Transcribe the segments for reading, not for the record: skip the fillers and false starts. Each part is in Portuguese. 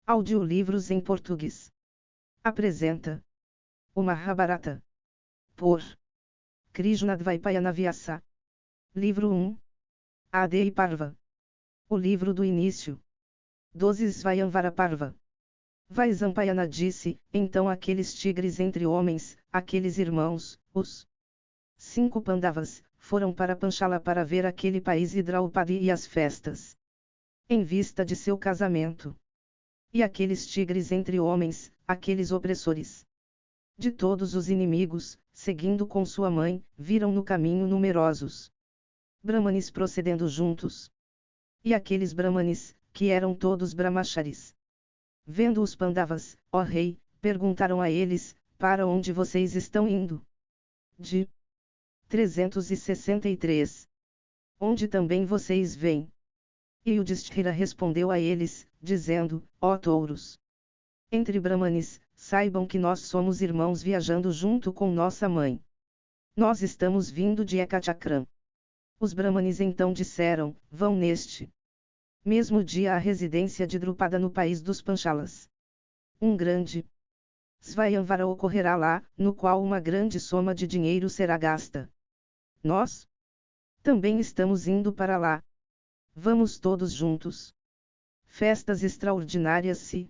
Audiolivros em português. Apresenta o Mahabharata, por Krishna Dvaipayana Vyasa. Livro 1. Adi Parva. O livro do início. 12 Svayamvara Parva. Vaisampayana disse: então aqueles tigres entre homens, aqueles irmãos, os 5 Pandavas, foram para Panchala para ver aquele país e Draupadi e as festas, em vista de seu casamento. E aqueles tigres entre homens, aqueles opressores de todos os inimigos, seguindo com sua mãe, viram no caminho numerosos Brahmanes procedendo juntos. E aqueles Brahmanes, que eram todos Brahmacharis, vendo os Pandavas, ó rei, perguntaram a eles: para onde vocês estão indo? De 363. Onde também vocês vêm? E Yudhishthira respondeu a eles, dizendo: ó touros entre Brahmanes, saibam que nós somos irmãos viajando junto com nossa mãe. Nós estamos vindo de Ekachakram. Os Brahmanes então disseram: vão neste mesmo dia à residência de Drupada no país dos Panchalas. Um grande Svayamvara ocorrerá lá, no qual uma grande soma de dinheiro será gasta. Nós também estamos indo para lá. Vamos todos juntos. Festas extraordinárias se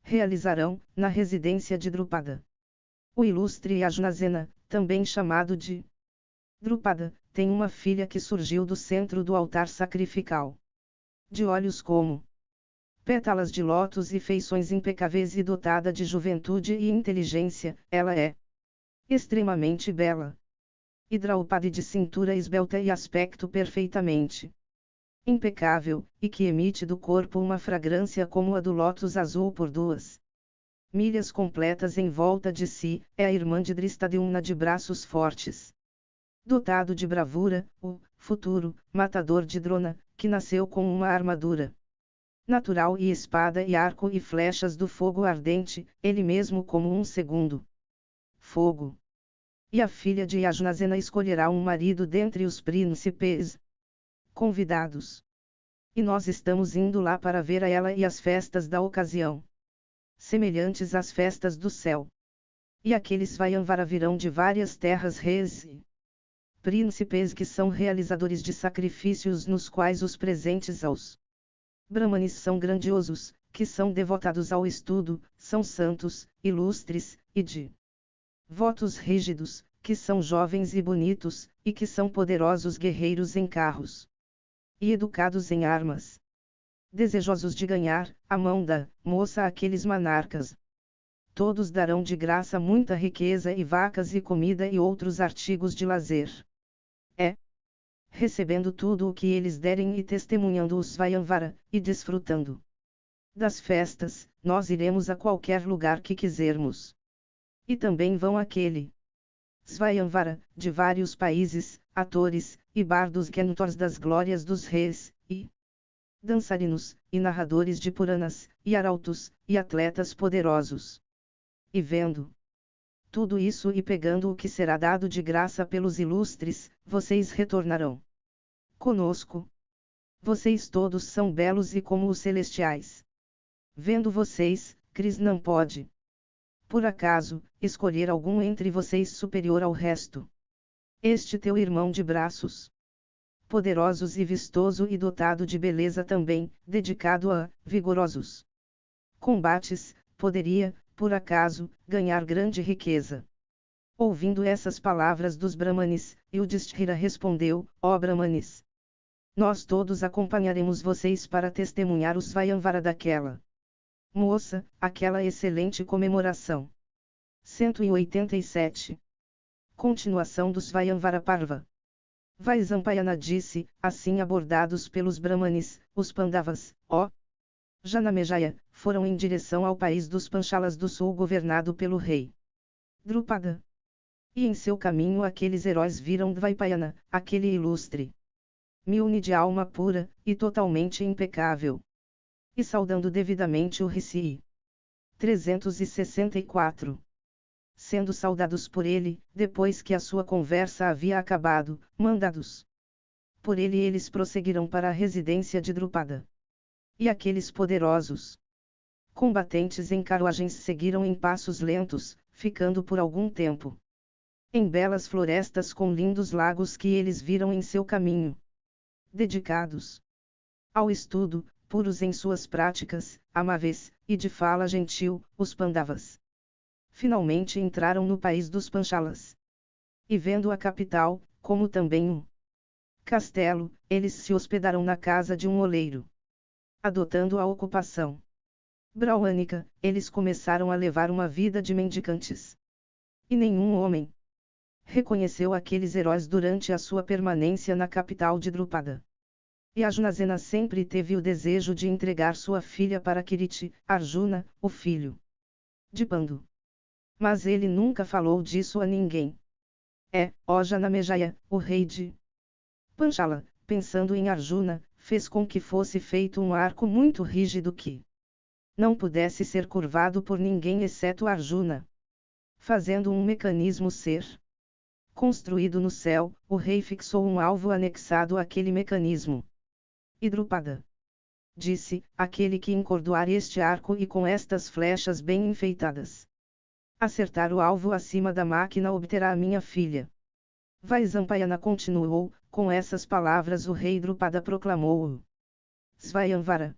realizarão na residência de Drupada. O ilustre Yajnasena, também chamado de Drupada, tem uma filha que surgiu do centro do altar sacrificial. De olhos como pétalas de lótus e feições impecáveis e dotada de juventude e inteligência, ela é extremamente bela. E Draupadi de cintura esbelta e aspecto perfeitamente impecável, e que emite do corpo uma fragrância como a do lótus azul por 2 milhas completas em volta de si, é a irmã de Drishtadyumna de braços fortes. Dotado de bravura, o futuro matador de Drona, que nasceu com uma armadura natural e espada e arco e flechas do fogo ardente, ele mesmo como um segundo fogo. E a filha de Yajnasena escolherá um marido dentre os príncipes convidados. E nós estamos indo lá para ver a ela e as festas da ocasião, semelhantes às festas do céu. E aqueles Svayamvara virão de várias terras reis e príncipes que são realizadores de sacrifícios nos quais os presentes aos Brahmanes são grandiosos, que são devotados ao estudo, são santos, ilustres, e de votos rígidos, que são jovens e bonitos, e que são poderosos guerreiros em carros e educados em armas, desejosos de ganhar a mão da moça aqueles monarcas. Todos darão de graça muita riqueza e vacas e comida e outros artigos de lazer. Recebendo tudo o que eles derem e testemunhando os Svayamvara, e desfrutando das festas, nós iremos a qualquer lugar que quisermos. E também vão aquele Svayamvara, de vários países, atores, e bardos cantores das glórias dos reis, e dançarinos, e narradores de Puranas, e arautos, e atletas poderosos. E vendo tudo isso e pegando o que será dado de graça pelos ilustres, vocês retornarão conosco. Vocês todos são belos e como os celestiais. Vendo vocês, Krishna pode, por acaso, escolher algum entre vocês superior ao resto. Este teu irmão de braços poderosos e vistoso e dotado de beleza também, dedicado a vigorosos combates, poderia, por acaso, ganhar grande riqueza. Ouvindo essas palavras dos Brahmanes, Yudhishthira respondeu: ó Brahmanes, nós todos acompanharemos vocês para testemunhar o Svayamvara daquela moça, aquela excelente comemoração. 187. Continuação do Svayamvara Parva. Vaisampayana disse: assim abordados pelos Brahmanes, os Pandavas, ó Janamejaya, foram em direção ao país dos Panchalas do sul governado pelo rei Drupada. E em seu caminho aqueles heróis viram Dvaipayana, aquele ilustre Milne de alma pura, e totalmente impecável. E saudando devidamente o Rishi. 364. Sendo saudados por ele, depois que a sua conversa havia acabado, mandados por ele eles prosseguiram para a residência de Drupada. E aqueles poderosos Combatentes em carruagens seguiram em passos lentos, ficando por algum tempo em belas florestas com lindos lagos que eles viram em seu caminho. Dedicados ao estudo, puros em suas práticas, amáveis, e de fala gentil, os Pandavas finalmente entraram no país dos Panchalas. E vendo a capital, como também um castelo, eles se hospedaram na casa de um oleiro. Adotando a ocupação brahmânica, eles começaram a levar uma vida de mendicantes. E nenhum homem reconheceu aqueles heróis durante a sua permanência na capital de Drupada. E Arjunasena sempre teve o desejo de entregar sua filha para Kiriti, Arjuna, o filho de Pandu. Mas ele nunca falou disso a ninguém. Ó Janamejaya, o rei de Panchala, pensando em Arjuna, fez com que fosse feito um arco muito rígido que não pudesse ser curvado por ninguém exceto Arjuna. Fazendo um mecanismo ser construído no céu, o rei fixou um alvo anexado àquele mecanismo. E Drupada disse: aquele que encordoar este arco e com estas flechas bem enfeitadas acertar o alvo acima da máquina obterá a minha filha. Vaisampayana continuou, com essas palavras o rei Drupada proclamou-o Svayamvara.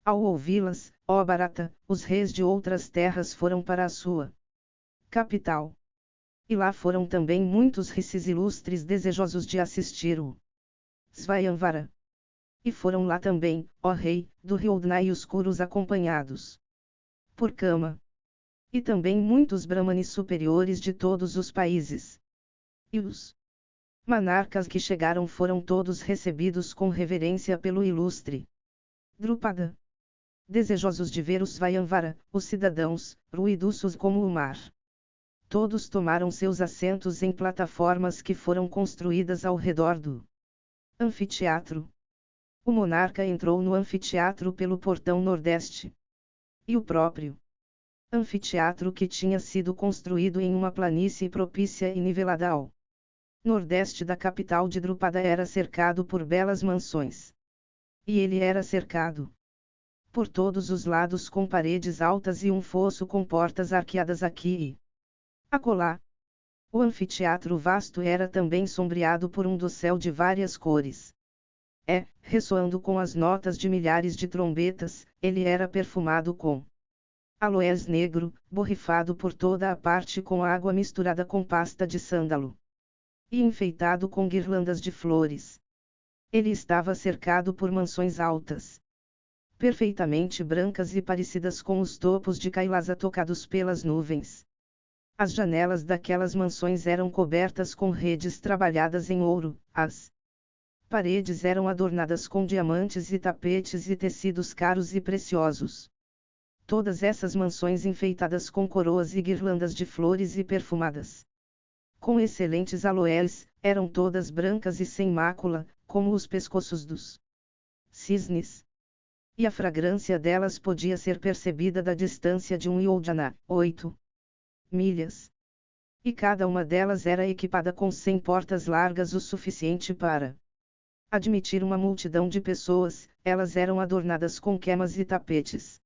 Ao ouvi-las, ó Bharata, os reis de outras terras foram para a sua capital. E lá foram também muitos ricis ilustres desejosos de assistir o Svayamvara. E foram lá também, ó rei, do Riodna e os Kurus acompanhados por Kama. E também muitos brahmanes superiores de todos os países. E os monarcas que chegaram foram todos recebidos com reverência pelo ilustre Drupada. Desejosos de ver o Svayamvara, os cidadãos, ruidosos como o mar. Todos tomaram seus assentos em plataformas que foram construídas ao redor do anfiteatro. O monarca entrou no anfiteatro pelo portão nordeste. E o próprio anfiteatro, que tinha sido construído em uma planície propícia e nivelada ao nordeste da capital de Drupada, era cercado por belas mansões. E ele era cercado por todos os lados com paredes altas e um fosso com portas arqueadas aqui e acolá. O anfiteatro vasto era também sombreado por um dossel de várias cores. Ressoando com as notas de milhares de trombetas, ele era perfumado com aloés negro, borrifado por toda a parte com água misturada com pasta de sândalo. E enfeitado com guirlandas de flores. Ele estava cercado por mansões altas, perfeitamente brancas e parecidas com os topos de Kailasa tocados pelas nuvens. As janelas daquelas mansões eram cobertas com redes trabalhadas em ouro, as paredes eram adornadas com diamantes e tapetes e tecidos caros e preciosos. Todas essas mansões enfeitadas com coroas e guirlandas de flores e perfumadas com excelentes aloés, eram todas brancas e sem mácula, como os pescoços dos cisnes. E a fragrância delas podia ser percebida da distância de um yojana, 8 milhas. E cada uma delas era equipada com 100 portas largas o suficiente para admitir uma multidão de pessoas. Elas eram adornadas com quemas e tapetes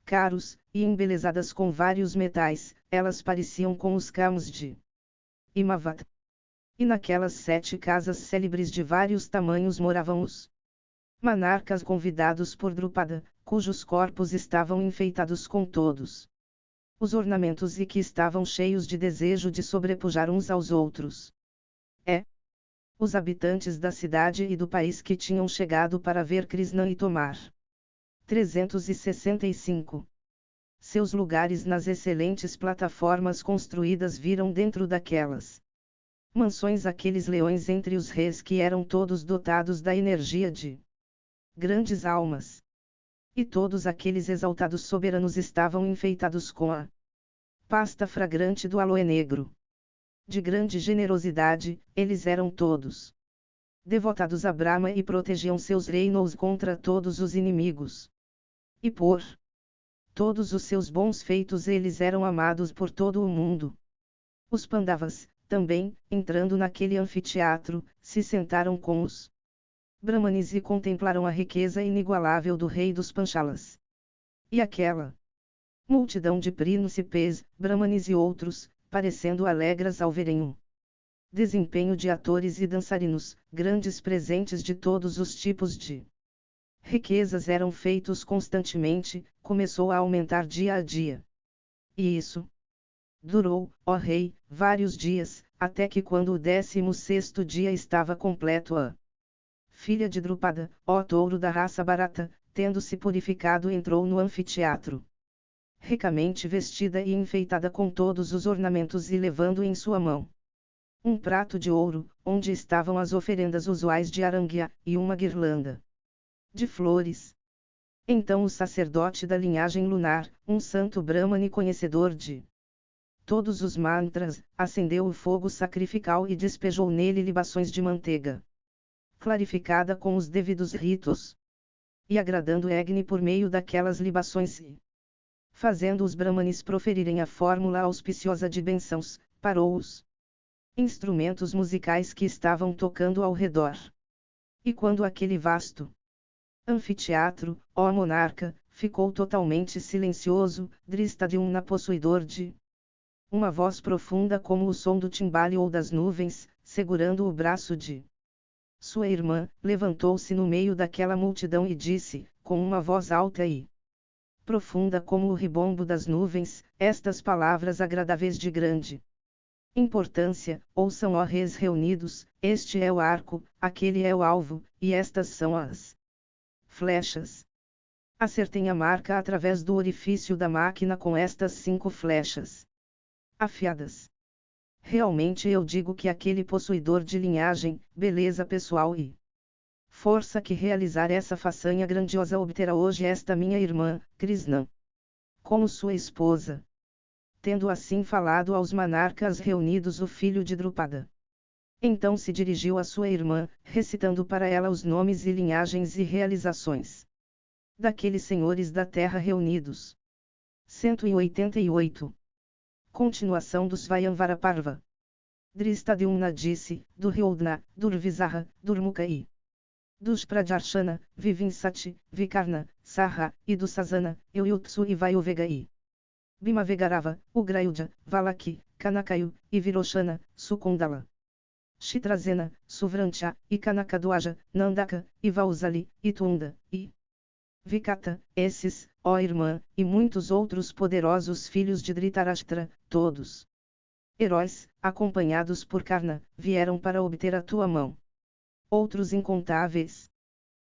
caros, e embelezadas com vários metais. Elas pareciam com os camus de Imavata. E naquelas 7 casas célebres de vários tamanhos moravam os monarcas convidados por Drupada, cujos corpos estavam enfeitados com todos os ornamentos e que estavam cheios de desejo de sobrepujar uns aos outros. Os habitantes da cidade e do país que tinham chegado para ver Krishna e tomar 365 seus lugares nas excelentes plataformas construídas viram dentro daquelas mansões aqueles leões entre os reis que eram todos dotados da energia de grandes almas. E todos aqueles exaltados soberanos estavam enfeitados com a pasta fragrante do aloe negro. De grande generosidade, eles eram todos devotados a Brahma e protegiam seus reinos contra todos os inimigos. E por todos os seus bons feitos eles eram amados por todo o mundo. Os Pandavas, também, entrando naquele anfiteatro, se sentaram com os Brahmanes e contemplaram a riqueza inigualável do rei dos Panchalas. E aquela multidão de príncipes, brahmanes e outros, parecendo alegres ao verem um desempenho de atores e dançarinos, grandes presentes de todos os tipos de riquezas eram feitos constantemente, começou a aumentar dia a dia. E isso durou, ó rei, vários dias, até que quando o 16º dia estava completo, a filha de Drupada, ó touro da raça barata, tendo-se purificado, entrou no anfiteatro, ricamente vestida e enfeitada com todos os ornamentos e levando em sua mão um prato de ouro, onde estavam as oferendas usuais de aranguia, e uma guirlanda de flores. Então o sacerdote da linhagem lunar, um santo Brahmane conhecedor de todos os mantras, acendeu o fogo sacrificial e despejou nele libações de manteiga clarificada com os devidos ritos, e agradando Agni por meio daquelas libações e fazendo os Brahmanes proferirem a fórmula auspiciosa de bênçãos, parou os instrumentos musicais que estavam tocando ao redor. E quando aquele vasto anfiteatro, ó monarca, ficou totalmente silencioso, Drishtadyumna, possuidor de uma voz profunda como o som do timbale ou das nuvens, segurando o braço de sua irmã, levantou-se no meio daquela multidão e disse, com uma voz alta e profunda como o ribombo das nuvens, estas palavras agradáveis de grande importância: ouçam, ó reis reunidos, este é o arco, aquele é o alvo, e estas são as flechas. Acertem a marca através do orifício da máquina com estas 5 flechas afiadas. Realmente eu digo que aquele possuidor de linhagem, beleza pessoal e força que realizar essa façanha grandiosa obterá hoje esta minha irmã, Krishna, como sua esposa. Tendo assim falado aos monarcas reunidos o filho de Drupada, então se dirigiu à sua irmã, recitando para ela os nomes e linhagens e realizações daqueles senhores da terra reunidos. 188. Continuação do Svayamvara-parva. Drishtadyumna disse, Duryodhana, Durvisaha, Durmuka dos Prajarshana, Vivinsati, Vikarna, Sarra, e do Sasana, Euyutsu e Vayuvegai. Bhimavegarava, Ugrayuja, Valaki, Kanakayu, e Viroshana, Sukundala. Chitrazena, Suvrantya, e Kanakaduaja, Nandaka, e Vausali, e Tunda, e Vikata, esses, ó irmã, e muitos outros poderosos filhos de Dhritarashtra, todos heróis, acompanhados por Karna, vieram para obter a tua mão. Outros incontáveis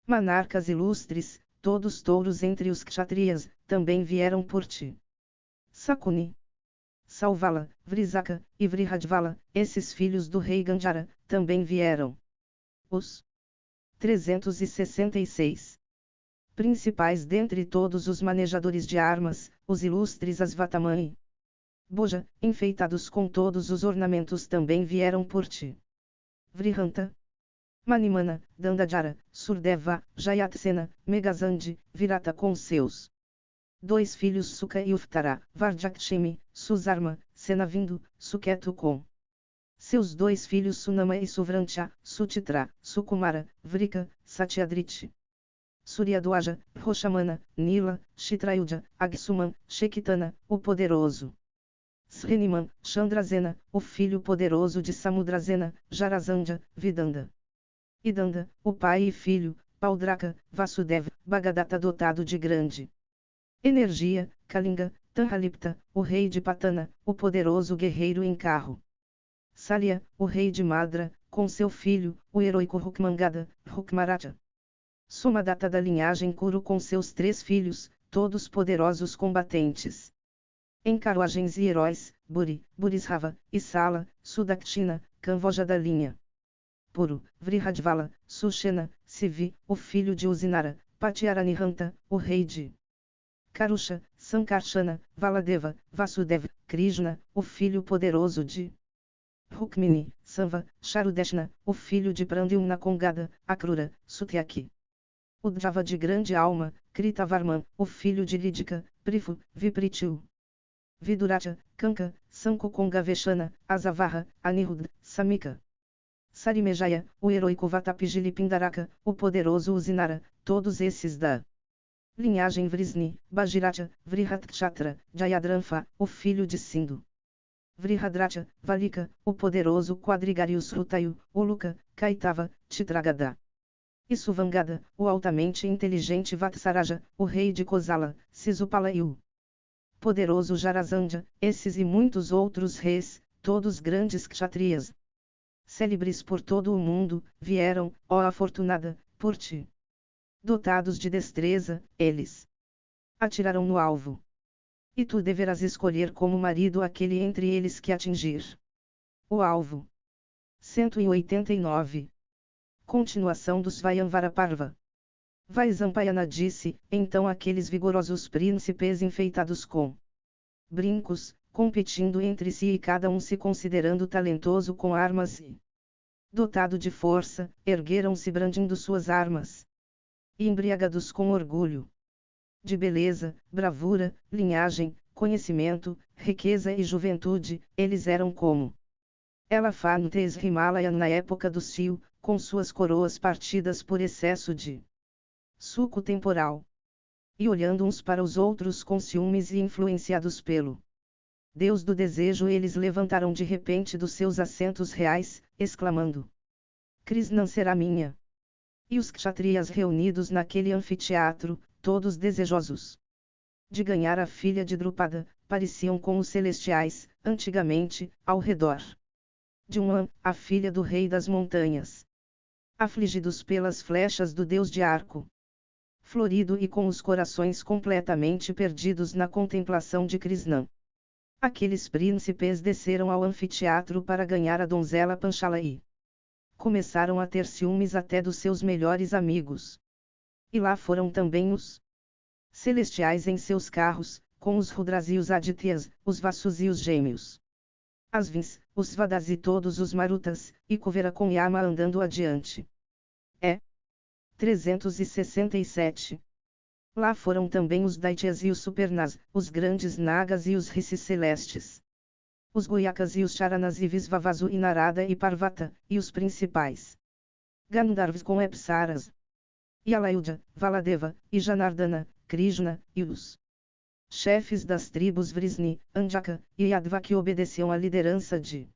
monarcas ilustres, todos touros entre os kshatriyas, também vieram por ti. Sakuni, Salvala, Vrisaka, e Vrihadvala, esses filhos do rei Gandhara, também vieram. Os 366 principais dentre todos os manejadores de armas, os ilustres Asvatamani, Boja, enfeitados com todos os ornamentos, também vieram por ti. Vrihanta, Manimana, Dandajara, Surdeva, Jayatsena, Megazandi, Virata com seus 2 filhos Suka e Uftara, Vardjakshimi, Susarma, Senavindo, Suketu com seus 2 filhos Sunama e Suvrantya, Sutitra, Sukumara, Vrika, Satyadriti, Suryadwaja, Roshamana, Nila, Chitrayuja, Agsuman, Shekitana, o poderoso. Sriniman, Chandrazena, o filho poderoso de Samudrazena, Jarazandja, Vidanda. Idanda, o pai e filho, Paudraka, Vasudeva, Bhagadatta dotado de grande energia, Kalinga, Tanhalipta, o rei de Patana, o poderoso guerreiro em carro. Salya, o rei de Madra, com seu filho, o heroico Rukmangada, Rukmaraja. Somadatta da linhagem Kuru com seus 3 filhos, todos poderosos combatentes. Em carruagens e heróis, Buri, Burisrava, e Sala, Sudakshina, Kanvoja da linha Puru, Vrihadvala, Sushena, Sivi, o filho de Usinara, Patyaranihanta, o rei de Karusha, Sankarshana, Valadeva, Vasudeva, Krishna, o filho poderoso de Rukmini, Sanva, Charudeshna, o filho de Prandyumna Kongada, Akrura, Sutyaki. Uddhava de grande alma, Kritavarman, o filho de Lidika, Prifu, Vipritiu. Viduracha, Kanka, Sankokongaveshana, Azavarra, Anirudh, Samika. Sarimejaya, o heroico Vatapijili Pindaraka, o poderoso Usinara, todos esses da Linhagem Vrisni, Bajiraja, Vrihatkshatra, Jayadranfa, o filho de Sindu. Vrihadracha, Valika, o poderoso Quadrigarius Rutayu, Uluka, Kaitava, Chitragada. E Suvangada, o altamente inteligente Vatsaraja, o rei de Kosala, Sisupala e o poderoso Jarasandha, esses e muitos outros reis, todos grandes kshatriyas, célebres por todo o mundo, vieram, ó afortunada, por ti. Dotados de destreza, eles atiraram no alvo. E tu deverás escolher como marido aquele entre eles que atingir o alvo. 189. Continuação do Svayamvara-parva. Vaisampayana disse, então aqueles vigorosos príncipes enfeitados com brincos, competindo entre si e cada um se considerando talentoso com armas e dotado de força, ergueram-se brandindo suas armas. E embriagados com orgulho de beleza, bravura, linhagem, conhecimento, riqueza e juventude, eles eram como elefantes Himalayan na época do cio, com suas coroas partidas por excesso de suco temporal. E olhando uns para os outros com ciúmes e influenciados pelo Deus do desejo, eles levantaram de repente dos seus assentos reais, exclamando: Krishna será minha. E os kshatriyas reunidos naquele anfiteatro, todos desejosos de ganhar a filha de Drupada, pareciam com os celestiais, antigamente, ao redor de a filha do rei das montanhas. Afligidos pelas flechas do deus de arco florido e com os corações completamente perdidos na contemplação de Krishna. Aqueles príncipes desceram ao anfiteatro para ganhar a donzela Panchala e começaram a ter ciúmes até dos seus melhores amigos. E lá foram também os celestiais em seus carros, com os Rudras e os Adityas, os Vasus e os gêmeos, as Vins, os Vadas e todos os Marutas, e Kuvera com Yama andando adiante. 367. Lá foram também os Daityas e os Supernas, os grandes Nagas e os Rishis celestes, os Goyakas e os Charanas e Visvavasu e Narada e Parvata, e os principais Gandharvas com Apsaras, e Alayudha, Valadeva, e Janardana, Krishna, e os chefes das tribos Vrisni, Andjaka, e Yadva que obedeciam à liderança de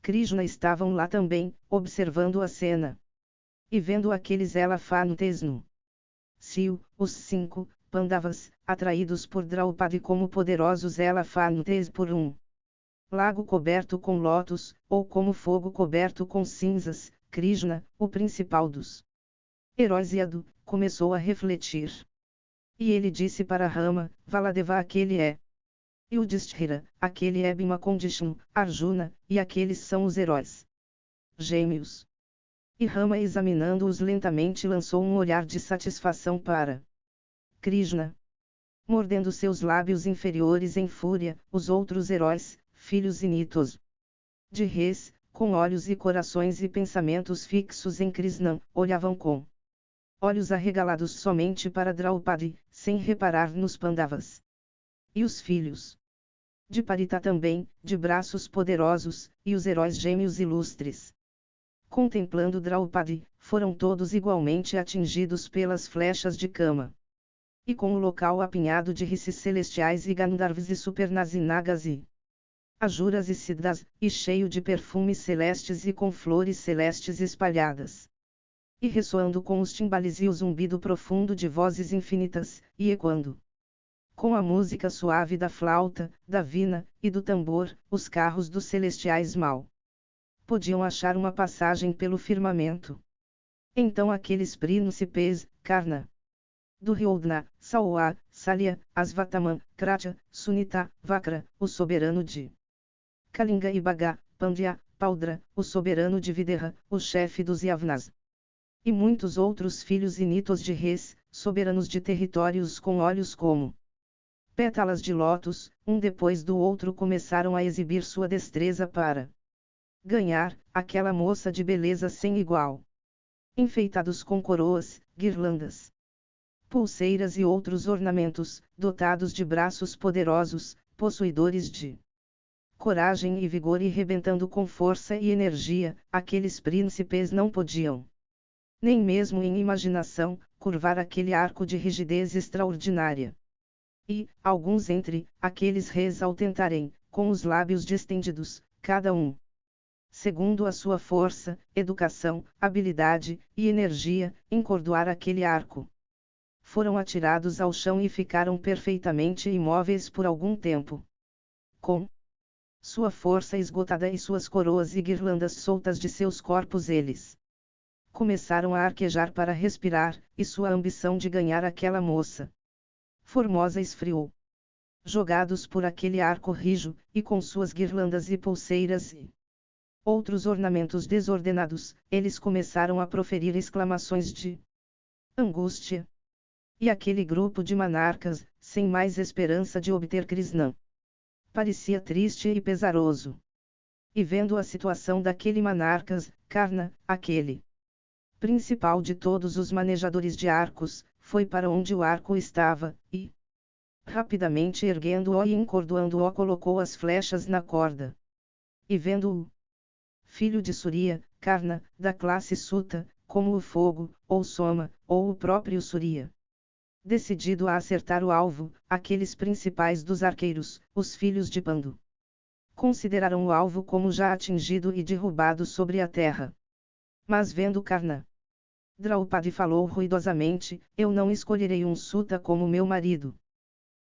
Krishna estavam lá também, observando a cena. E vendo aqueles elefantes no cio, os 5 Pandavas, atraídos por Draupadi como poderosos elefantes por lago coberto com lótus, ou como fogo coberto com cinzas, Krishna, o principal dos heróis Yadu, começou a refletir. E ele disse para Rama, Valadeva aquele é. E o Yudhishthira, aquele é Bhima com Vishnu, Arjuna, e aqueles são os heróis gêmeos. E Rama examinando-os lentamente lançou um olhar de satisfação para Krishna. Mordendo seus lábios inferiores em fúria, os outros heróis, filhos initos de reis, com olhos e corações e pensamentos fixos em Krishna, olhavam com olhos arregalados somente para Draupadi, sem reparar nos Pandavas. E os filhos de Parita também, de braços poderosos, e os heróis gêmeos ilustres, contemplando Draupadi, foram todos igualmente atingidos pelas flechas de Kama. E com o local apinhado de Rishis celestiais e Gandharvas e Supernas e Nagas e Ajuras e Siddhas, e cheio de perfumes celestes e com flores celestes espalhadas. E ressoando com os timbales e o zumbido profundo de vozes infinitas, e ecoando com a música suave da flauta, da vina, e do tambor, os carros dos celestiais mal podiam achar uma passagem pelo firmamento. Então aqueles príncipes, Karna, Duryodhana, Saua, Salya, Asvataman, Kratya, Sunita, Vakra, o soberano de Kalinga e Bhaga, Pandya, Paudra, o soberano de Videha, o chefe dos Yavnas, e muitos outros filhos initos de reis, soberanos de territórios com olhos como pétalas de lótus, um depois do outro começaram a exibir sua destreza para ganhar aquela moça de beleza sem igual. Enfeitados com coroas, guirlandas, pulseiras e outros ornamentos, dotados de braços poderosos, possuidores de coragem e vigor e rebentando com força e energia, aqueles príncipes não podiam Nem mesmo em imaginação, curvar aquele arco de rigidez extraordinária. E, alguns entre aqueles reis ao tentarem, com os lábios distendidos, cada um, segundo a sua força, educação, habilidade e energia, encordoar aquele arco, foram atirados ao chão e ficaram perfeitamente imóveis por algum tempo. Com sua força esgotada e suas coroas e guirlandas soltas de seus corpos, eles começaram a arquejar para respirar, e sua ambição de ganhar aquela moça formosa esfriou. Jogados por aquele arco rijo, e com suas guirlandas e pulseiras e outros ornamentos desordenados, eles começaram a proferir exclamações de angústia. E aquele grupo de monarcas, sem mais esperança de obter Krishna, parecia triste e pesaroso. E vendo a situação daquele monarcas, Karna, aquele principal de todos os manejadores de arcos, foi para onde o arco estava, e, rapidamente erguendo-o e encordoando-o, colocou as flechas na corda. E vendo-o filho de Surya, Karna, da classe Suta, como o fogo, ou Soma, ou o próprio Surya, decidido a acertar o alvo, aqueles principais dos arqueiros, os filhos de Pandu, consideraram o alvo como já atingido e derrubado sobre a terra. Mas vendo Karna, Draupadi falou ruidosamente: eu não escolherei um Suta como meu marido.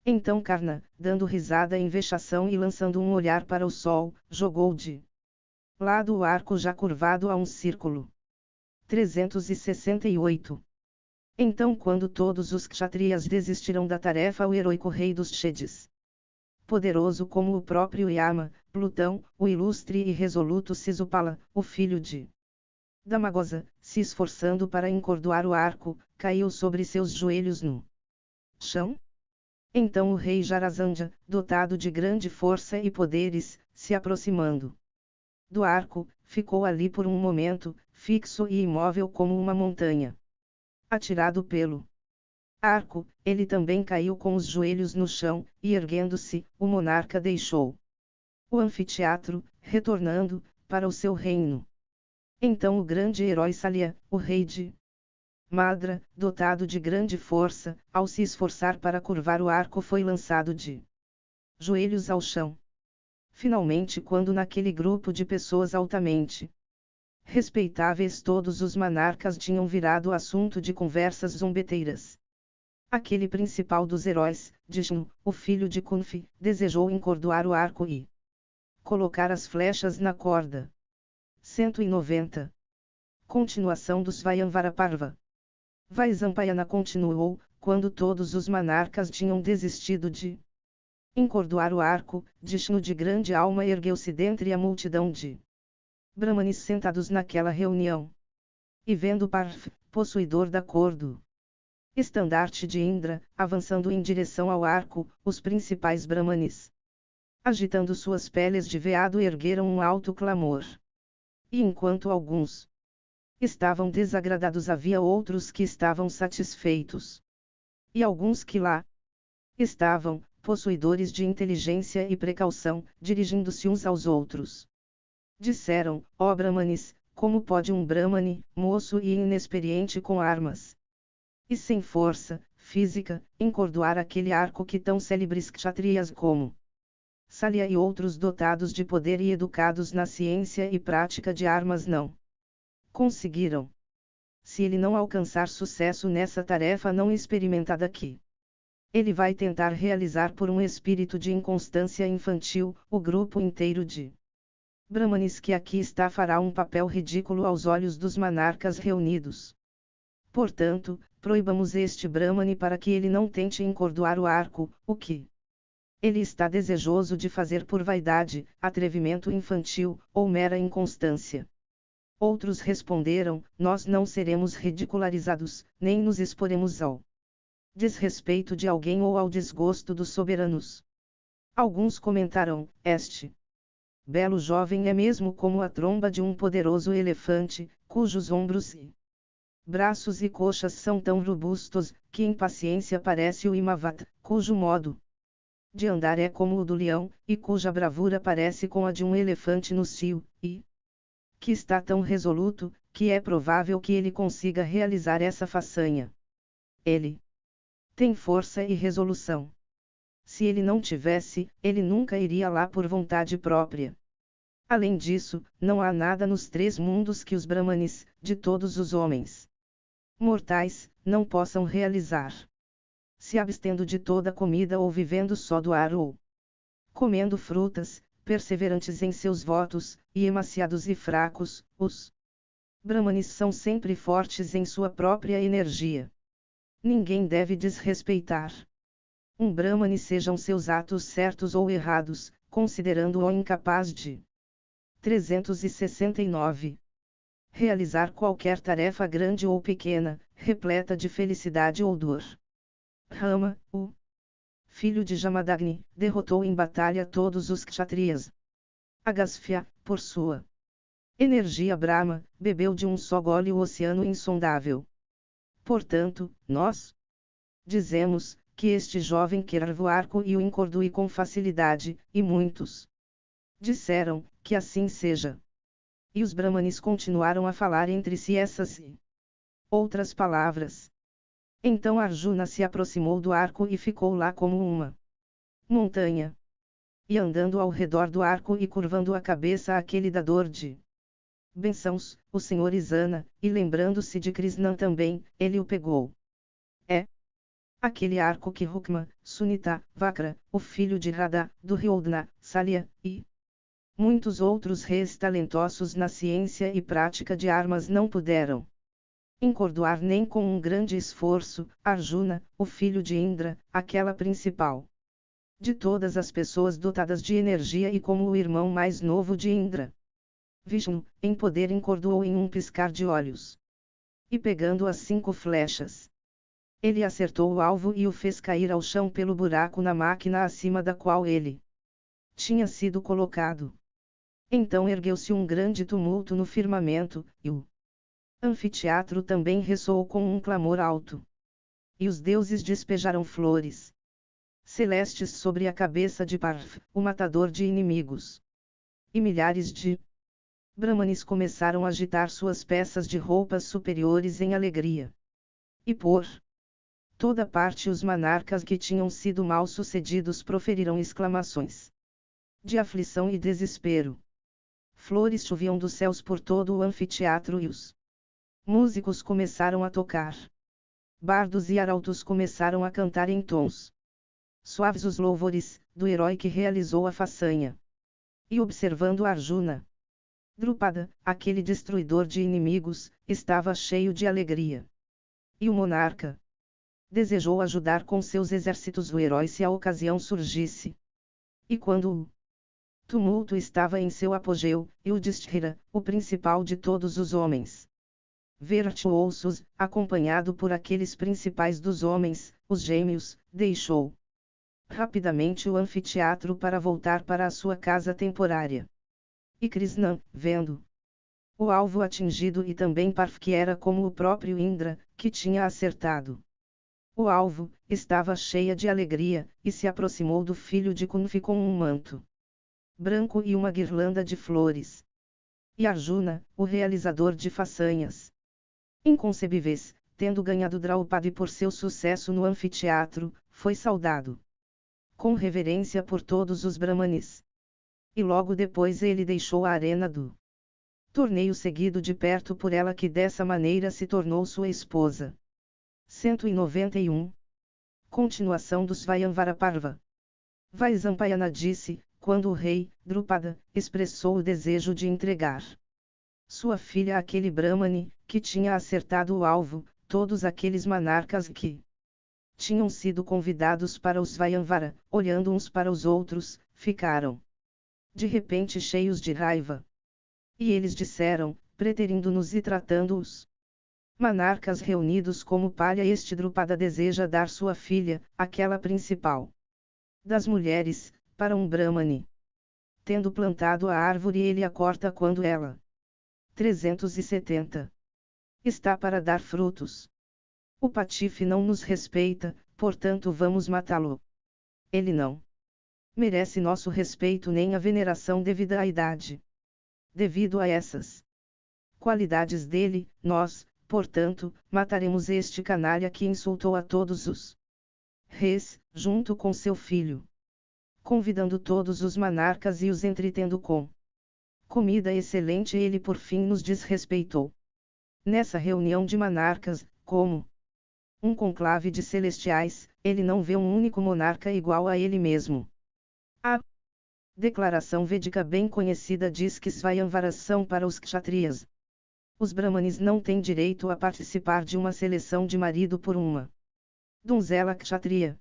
Então Karna, dando risada em vexação e lançando um olhar para o sol, jogou de lado o arco já curvado a um círculo. 368. Então, quando todos os kshatriyas desistiram da tarefa, o heroico rei dos Kshedes, poderoso como o próprio Yama, Plutão, o ilustre e resoluto Sisupala, o filho de Damagosa, se esforçando para encordoar o arco, caiu sobre seus joelhos no chão. Então o rei Jarasandha, dotado de grande força e poderes, se aproximando do arco, ficou ali por um momento, fixo e imóvel como uma montanha. Atirado pelo arco, ele também caiu com os joelhos no chão, e erguendo-se, o monarca deixou o anfiteatro, retornando para o seu reino. Então o grande herói Salya, o rei de Madra, dotado de grande força, ao se esforçar para curvar o arco, foi lançado de joelhos ao chão. Finalmente, quando naquele grupo de pessoas altamente respeitáveis todos os monarcas tinham virado assunto de conversas zombeteiras, aquele principal dos heróis, Vishnu, o filho de Kunfi, desejou encordoar o arco e colocar as flechas na corda. 190. Continuação do Svayamvara-parva. Vaisampayana continuou: quando todos os monarcas tinham desistido de encordoar o arco, Vishnu de grande alma ergueu-se dentre a multidão de Brahmanes sentados naquela reunião. E vendo Parv, possuidor da cor do estandarte de Indra, avançando em direção ao arco, os principais Brahmanes, agitando suas peles de veado, ergueram um alto clamor. E enquanto alguns estavam desagradados, havia outros que estavam satisfeitos. E alguns que lá estavam, possuidores de inteligência e precaução, dirigindo-se uns aos outros, disseram: ó Brahmanes, como pode um Brahmane, moço e inexperiente com armas e sem força física, encordoar aquele arco que tão célebres kshatriyas como Salya e outros dotados de poder e educados na ciência e prática de armas não conseguiram? Se ele não alcançar sucesso nessa tarefa não experimentada aqui, ele vai tentar realizar por um espírito de inconstância infantil, o grupo inteiro de Brahmanes que aqui está fará um papel ridículo aos olhos dos monarcas reunidos. Portanto, proibamos este Brahmane para que ele não tente encordoar o arco, o que ele está desejoso de fazer por vaidade, atrevimento infantil, ou mera inconstância. Outros responderam: nós não seremos ridicularizados, nem nos exporemos ao desrespeito de alguém ou ao desgosto dos soberanos. Alguns comentaram: este belo jovem é mesmo como a tromba de um poderoso elefante, cujos ombros e braços e coxas são tão robustos, que em paciência parece o Imavata, cujo modo de andar é como o do leão, e cuja bravura parece com a de um elefante no cio, e que está tão resoluto, que é provável que ele consiga realizar essa façanha. Ele tem força e resolução. Se ele não tivesse, ele nunca iria lá por vontade própria. Além disso, não há nada nos três mundos que os Brahmanes, de todos os homens mortais, não possam realizar. Se abstendo de toda comida ou vivendo só do ar ou comendo frutas, perseverantes em seus votos, e emaciados e fracos, os Brahmanes são sempre fortes em sua própria energia. Ninguém deve desrespeitar um Brahmane, sejam seus atos certos ou errados, considerando-o incapaz de 369. Realizar qualquer tarefa grande ou pequena, repleta de felicidade ou dor. Rama, o filho de Jamadagni, derrotou em batalha todos os Kshatriyas. Agasfya, por sua energia Brahma, bebeu de um só gole o oceano insondável. Portanto, nós dizemos que este jovem quer voar e o encordue com facilidade, e muitos disseram que assim seja. E os Brahmanes continuaram a falar entre si essas e outras palavras. Então Arjuna se aproximou do arco e ficou lá como uma montanha. E andando ao redor do arco e curvando a cabeça àquele dador de bênçãos, o Senhor Isana, e lembrando-se de Krishna também, ele o pegou. Aquele arco que Rukma, Sunita, Vakra, o filho de Radha, Duryodhana, Salya, e muitos outros reis talentosos na ciência e prática de armas não puderam encordoar nem com um grande esforço. Arjuna, o filho de Indra, aquela principal de todas as pessoas dotadas de energia e como o irmão mais novo de Indra, Vishnu, em poder encordoou em um piscar de olhos. E pegando as 5 flechas, ele acertou o alvo e o fez cair ao chão pelo buraco na máquina acima da qual ele tinha sido colocado. Então ergueu-se um grande tumulto no firmamento, e o anfiteatro também ressoou com um clamor alto. E os deuses despejaram flores celestes sobre a cabeça de Parv, o matador de inimigos. E milhares de Brahmanes começaram a agitar suas peças de roupas superiores em alegria. E por toda parte os monarcas que tinham sido mal sucedidos proferiram exclamações de aflição e desespero. Flores choviam dos céus por todo o anfiteatro e os músicos começaram a tocar. Bardos e arautos começaram a cantar em tons suaves os louvores do herói que realizou a façanha. E observando Arjuna, Drupada, aquele destruidor de inimigos, estava cheio de alegria. E o monarca desejou ajudar com seus exércitos o herói se a ocasião surgisse. E quando o tumulto estava em seu apogeu, Yudhishthira, o principal de todos os homens, virtuosos, acompanhado por aqueles principais dos homens, os gêmeos, deixou rapidamente o anfiteatro para voltar para a sua casa temporária. E Krishna, vendo o alvo atingido e também Parv que era como o próprio Indra, que tinha acertado o alvo, estava cheia de alegria, e se aproximou do filho de Kunti com um manto branco e uma guirlanda de flores. E Arjuna, o realizador de façanhas inconcebíveis, tendo ganhado Draupadi por seu sucesso no anfiteatro, foi saudado com reverência por todos os Brahmanes. E logo depois ele deixou a arena do torneio seguido de perto por ela que dessa maneira se tornou sua esposa. 191. Continuação do Svayamvara Parva. Vaisampayana disse, quando o rei, Drupada, expressou o desejo de entregar sua filha àquele Brahmane, que tinha acertado o alvo, todos aqueles monarcas que tinham sido convidados para o Svayamvara, olhando uns para os outros, ficaram de repente cheios de raiva. E eles disseram, preterindo-nos e tratando-os monarcas reunidos como palha, este Drupada deseja dar sua filha, aquela principal das mulheres, para um Brahmane. Tendo plantado a árvore ele a corta quando ela 370 está para dar frutos. O patife não nos respeita, portanto vamos matá-lo. Ele não merece nosso respeito nem a veneração devida à idade. Devido a essas qualidades dele, nós, portanto, mataremos este canalha que insultou a todos os reis, junto com seu filho. Convidando todos os monarcas e os entretendo com comida excelente, ele por fim nos desrespeitou. Nessa reunião de monarcas, como um conclave de celestiais, ele não vê um único monarca igual a ele mesmo. A declaração védica bem conhecida diz que Svayamvaras são para os kshatriyas. Os brahmanes não têm direito a participar de uma seleção de marido por uma donzela kshatriya.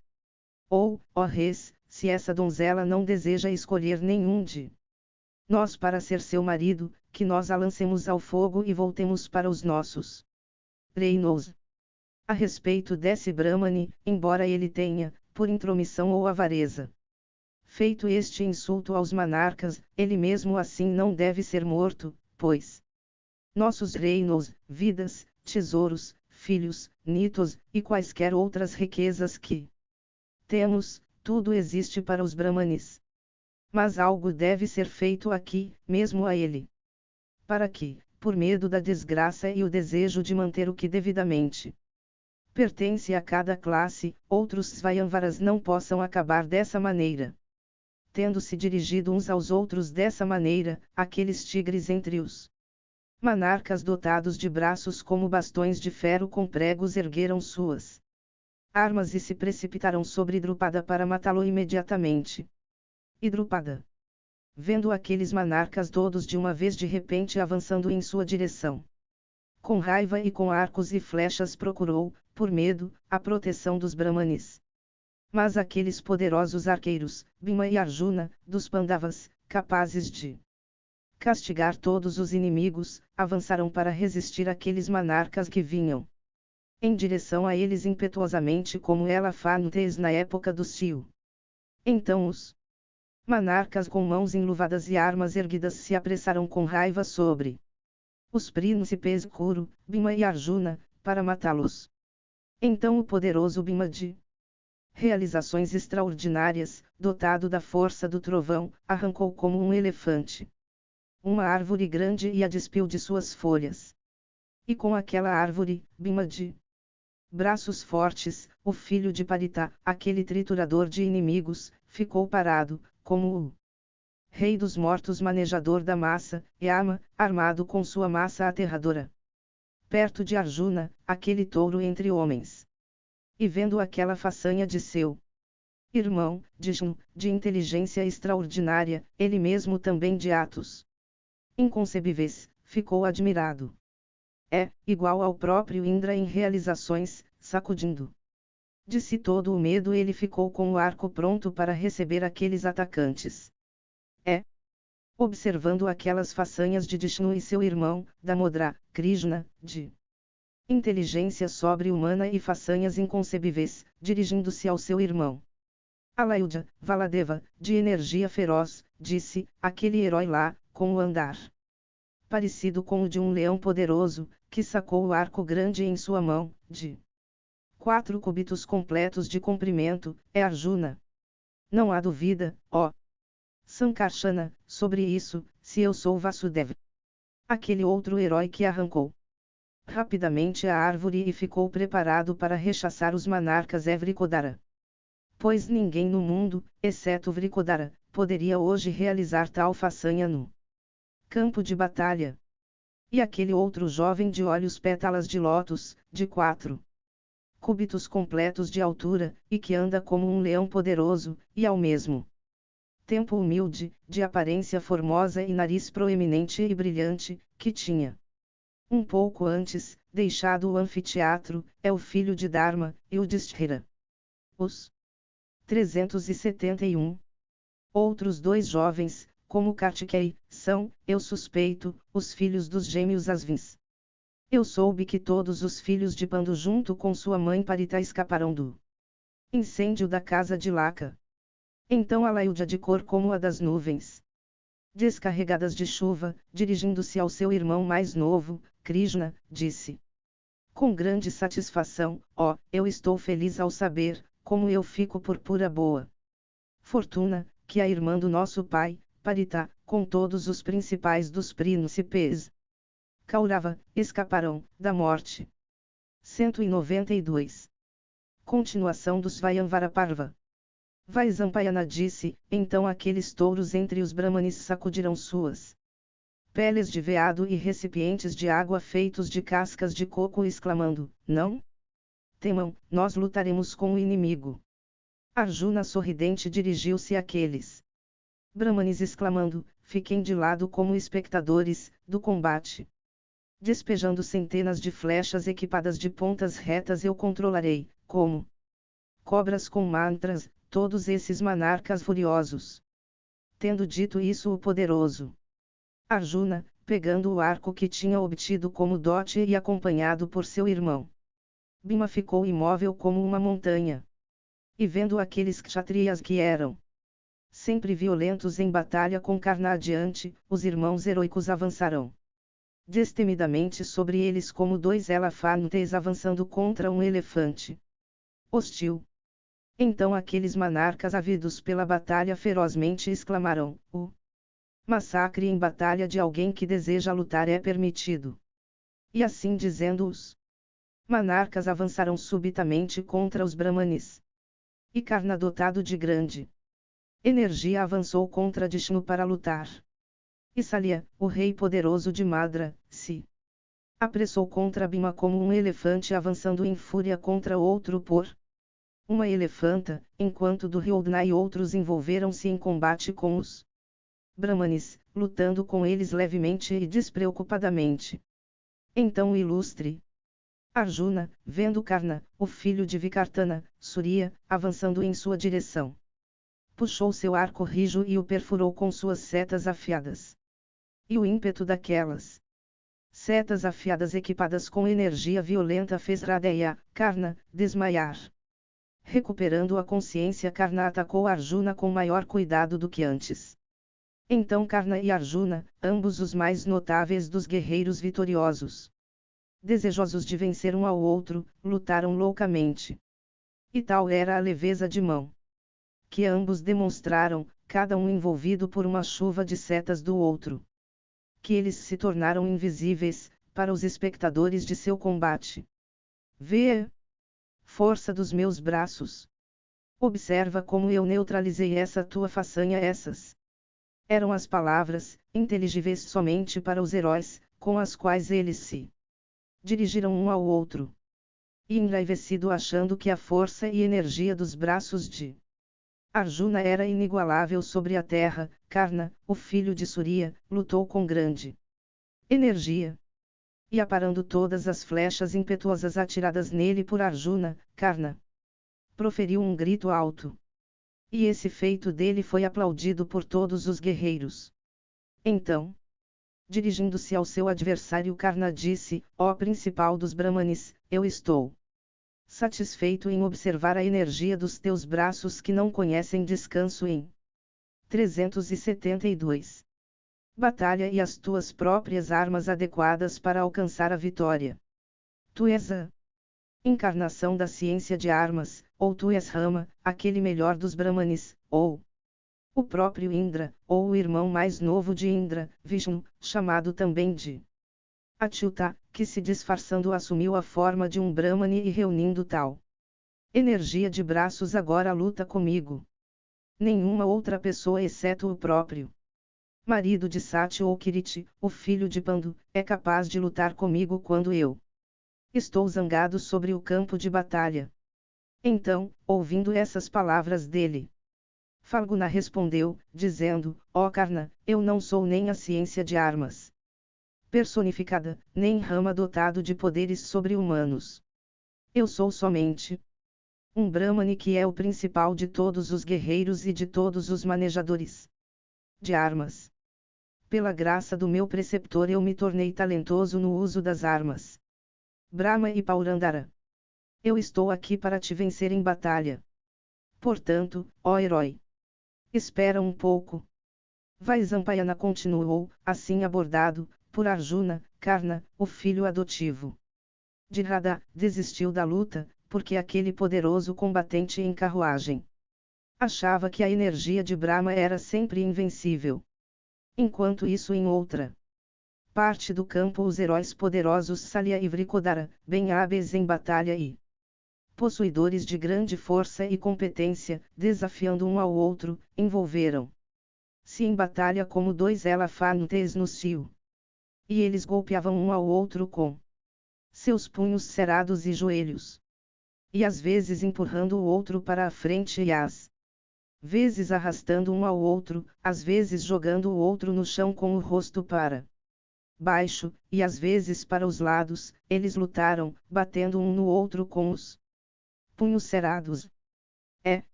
Ou, ó reis, se essa donzela não deseja escolher nenhum de nós para ser seu marido, que nós a lancemos ao fogo e voltemos para os nossos reinos. A respeito desse Brahmane, embora ele tenha, por intromissão ou avareza, feito este insulto aos monarcas, ele mesmo assim não deve ser morto, pois nossos reinos, vidas, tesouros, filhos, nitos, e quaisquer outras riquezas que temos, tudo existe para os Brahmanes. Mas algo deve ser feito aqui, mesmo a ele. Para que, por medo da desgraça e o desejo de manter o que devidamente pertence a cada classe, outros Svayamvaras não possam acabar dessa maneira. Tendo-se dirigido uns aos outros dessa maneira, aqueles tigres entre os monarcas dotados de braços como bastões de ferro com pregos ergueram suas armas e se precipitaram sobre Drupada para matá-lo imediatamente. E Drupada, vendo aqueles monarcas todos de uma vez de repente avançando em sua direção, com raiva e com arcos e flechas procurou, por medo, a proteção dos Brahmanes. Mas aqueles poderosos arqueiros, Bhima e Arjuna, dos Pandavas, capazes de castigar todos os inimigos, avançaram para resistir àqueles monarcas que vinham em direção a eles impetuosamente como elefantes na época do cio. Então os monarcas com mãos enluvadas e armas erguidas se apressaram com raiva sobre os príncipes Kuru, Bhima e Arjuna, para matá-los. Então o poderoso Bhima de realizações extraordinárias, dotado da força do trovão, arrancou como um elefante uma árvore grande e a despiu de suas folhas. E com aquela árvore, Bhima de braços fortes, o filho de Parita, aquele triturador de inimigos, ficou parado, como o rei dos mortos manejador da massa, Yama, armado com sua massa aterradora. Perto de Arjuna, aquele touro entre homens. E vendo aquela façanha de seu irmão, Vishnu, de inteligência extraordinária, ele mesmo também de atos inconcebíveis, ficou admirado. É igual ao próprio Indra em realizações, sacudindo de si todo o medo, ele ficou com o arco pronto para receber aqueles atacantes. Observando aquelas façanhas de Vishnu e seu irmão, Damodra, Krishna, de inteligência sobre-humana e façanhas inconcebíveis, dirigindo-se ao seu irmão Alayudha, Valadeva, de energia feroz, disse, aquele herói lá, com o andar parecido com o de um leão poderoso, que sacou o arco grande em sua mão, de 4 cúbitos completos de comprimento, é Arjuna. Não há dúvida, ó Sankarsana, sobre isso, se eu sou Vasudeva. Aquele outro herói que arrancou rapidamente a árvore e ficou preparado para rechaçar os monarcas é Vrikodara. Pois ninguém no mundo, exceto Vrikodara, poderia hoje realizar tal façanha no campo de batalha. E aquele outro jovem de olhos pétalas de lótus, de 4 cúbitos completos de altura, e que anda como um leão poderoso, e ao mesmo tempo humilde, de aparência formosa e nariz proeminente e brilhante, que tinha um pouco antes deixado o anfiteatro, é o filho de Dharma, e o Yudhishthira. Os 371 outros 2 jovens, como Kartikeya, são, eu suspeito, os filhos dos gêmeos Asvins. Eu soube que todos os filhos de Pandu junto com sua mãe Parita escaparam do incêndio da casa de Laka. Então Alayudha, de cor como a das nuvens descarregadas de chuva, dirigindo-se ao seu irmão mais novo, Krishna, disse com grande satisfação, ó, eu estou feliz ao saber, como eu fico por pura boa fortuna, que a irmã do nosso pai, Parita, com todos os principais dos príncipes Kaurava, escaparão da morte. 192. Continuação dos Svayamvara-parva. Vaisampayana disse, então aqueles touros entre os Brahmanes sacudirão suas peles de veado e recipientes de água feitos de cascas de coco exclamando, não temam, nós lutaremos com o inimigo. Arjuna sorridente dirigiu-se àqueles Brahmanes exclamando, fiquem de lado como espectadores do combate. Despejando centenas de flechas equipadas de pontas retas eu controlarei, como cobras com mantras, todos esses monarcas furiosos. Tendo dito isso o poderoso Arjuna, pegando o arco que tinha obtido como dote e acompanhado por seu irmão Bhima ficou imóvel como uma montanha. E vendo aqueles kshatriyas que eram sempre violentos em batalha com Karna adiante, os irmãos heróicos avançarão destemidamente sobre eles como dois elefantes avançando contra um elefante hostil. Então aqueles monarcas ávidos pela batalha ferozmente exclamarão, o massacre em batalha de alguém que deseja lutar é permitido. E assim dizendo os monarcas avançaram subitamente contra os Brahmanes. E Karna dotado de grande energia avançou contra Vishnu para lutar. E Salya, o rei poderoso de Madra, se apressou contra Bhima como um elefante avançando em fúria contra outro por uma elefanta, enquanto Duryodhana e outros envolveram-se em combate com os Brahmanes, lutando com eles levemente e despreocupadamente. Então o ilustre Arjuna, vendo Karna, o filho de Vikartana, Surya, avançando em sua direção, puxou seu arco rijo e o perfurou com suas setas afiadas. E o ímpeto daquelas setas afiadas equipadas com energia violenta fez Radeya, Karna, desmaiar. Recuperando a consciência, Karna atacou Arjuna com maior cuidado do que antes. Então Karna e Arjuna, ambos os mais notáveis dos guerreiros vitoriosos, desejosos de vencer um ao outro, lutaram loucamente. E tal era a leveza de mão que ambos demonstraram, cada um envolvido por uma chuva de setas do outro, que eles se tornaram invisíveis para os espectadores de seu combate. Vê a força dos meus braços. Observa como eu neutralizei essa tua façanha. Essas eram as palavras, inteligíveis somente para os heróis, com as quais eles se dirigiram um ao outro. E enraivecido achando que a força e energia dos braços de Arjuna era inigualável sobre a terra, Karna, o filho de Surya, lutou com grande energia. E aparando todas as flechas impetuosas atiradas nele por Arjuna, Karna proferiu um grito alto. E esse feito dele foi aplaudido por todos os guerreiros. Então, dirigindo-se ao seu adversário, Karna disse, ó principal dos Brahmanes, eu estou satisfeito em observar a energia dos teus braços que não conhecem descanso em 372. Batalha e as tuas próprias armas adequadas para alcançar a vitória. Tu és a encarnação da ciência de armas, ou tu és Rama, aquele melhor dos Brahmanes, ou o próprio Indra, ou o irmão mais novo de Indra, Vishnu, chamado também de Achyuta, que se disfarçando assumiu a forma de um Brahmane e reunindo tal energia de braços agora luta comigo. Nenhuma outra pessoa exceto o próprio marido de Sati ou Kiriti, o filho de Pandu, é capaz de lutar comigo quando eu estou zangado sobre o campo de batalha. Então, ouvindo essas palavras dele, Falguna respondeu, dizendo, ó Karna, eu não sou nem a ciência de armas personificada, nem Rama dotado de poderes sobre-humanos. Eu sou somente um Brahmane que é o principal de todos os guerreiros e de todos os manejadores de armas. Pela graça do meu preceptor eu me tornei talentoso no uso das armas. Brahma e Paurandara. Eu estou aqui para te vencer em batalha. Portanto, ó herói, espera um pouco. Vaisampayana continuou, assim abordado, por Arjuna, Karna, o filho adotivo de Radha, desistiu da luta, porque aquele poderoso combatente em carruagem achava que a energia de Brahma era sempre invencível. Enquanto isso em outra Parte do campo os heróis poderosos Salia e Vricodara, bem hábeis em batalha e possuidores de grande força e competência, desafiando um ao outro, envolveram-se em batalha como dois elefantes no cio. E eles golpeavam um ao outro com seus punhos cerrados e joelhos. E às vezes empurrando o outro para a frente e às vezes arrastando um ao outro, às vezes jogando o outro no chão com o rosto para baixo, e às vezes para os lados, eles lutaram, batendo um no outro com os punhos cerrados.